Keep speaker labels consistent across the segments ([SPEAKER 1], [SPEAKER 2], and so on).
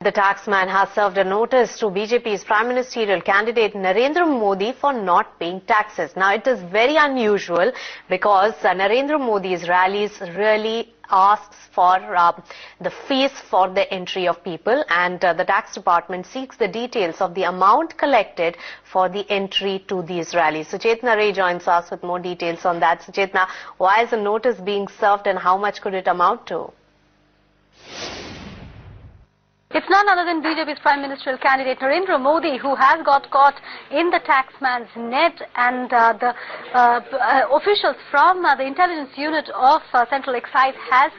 [SPEAKER 1] The taxman has served a notice to BJP's Prime Ministerial candidate Narendra Modi for not paying taxes. Now, it is very unusual because Narendra Modi's rallies really asks for the fees for the entry of people, and the tax department seeks the details of the amount collected for the entry to these rallies. Suchetna Ray joins us with more details on that. Suchetna, why is the notice being served and how much could it amount to?
[SPEAKER 2] It's none other than BJP's Prime Ministerial candidate Narendra Modi who has got caught in the taxman's net, and the officials from the intelligence unit of Central Excise has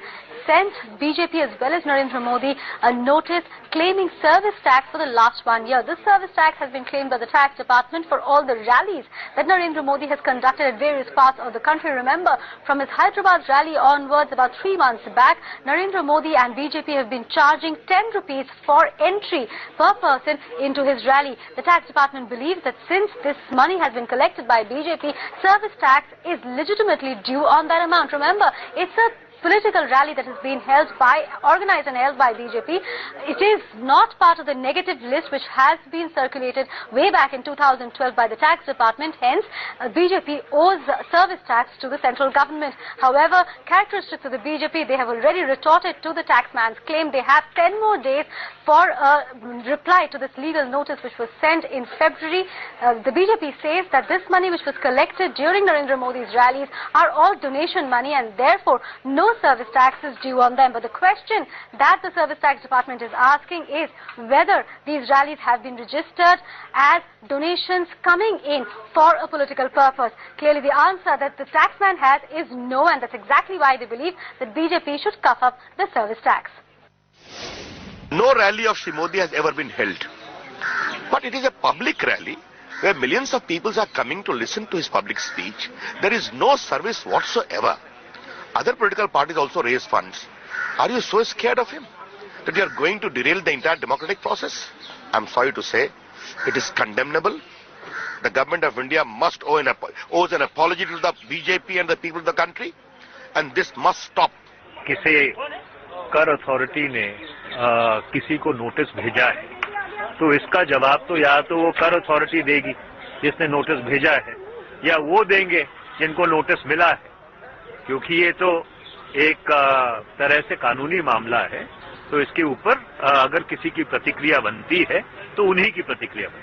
[SPEAKER 2] sent BJP as well as Narendra Modi a notice claiming service tax for the last 1 year. This service tax has been claimed by the tax department for all the rallies that Narendra Modi has conducted at various parts of the country. Remember, from his Hyderabad rally onwards about 3 months back, Narendra Modi and BJP have been charging 10 rupees for entry per person into his rally. The tax department believes that since this money has been collected by BJP, service tax is legitimately due on that amount. Remember, it's a political rally that has been organized and held by BJP. It is not part of the negative list which has been circulated way back in 2012 by the tax department. Hence, BJP owes service tax to the central government. However, characteristics of the BJP, they have already retorted to the taxman's claim. They have 10 more days for a reply to this legal notice which was sent in February. The BJP says that this money which was collected during Narendra Modi's rallies are all donation money, and therefore no service tax is due on them. But the question that the service tax department is asking is whether these rallies have been registered as donations coming in for a political purpose. Clearly the answer that the taxman has is no, and that's exactly why they believe that BJP should cough up the service tax.
[SPEAKER 3] No rally of Shri Modi has ever been held, but it is a public rally where millions of people are coming to listen to his public speech. There is no service whatsoever. Other political parties also raise funds. Are you so scared of him that you are going to derail the entire democratic process? I'm sorry to say, it is condemnable. The government of India must owes an apology to the BJP and the people of the country, and this must stop.
[SPEAKER 4] किसी कर authority ने किसी को notice भेजा है, तो इसका जवाब तो या तो वो कर अथॉरिटी देगी जिसने नोटिस भेजा है, या वो देंगे जिनको नोटिस मिला है, क्योंकि ये तो एक तरह से कानूनी मामला है। तो इसके ऊपर अगर किसी की प्रतिक्रिया बनती है तो उन्हीं की प्रतिक्रिया बनती है।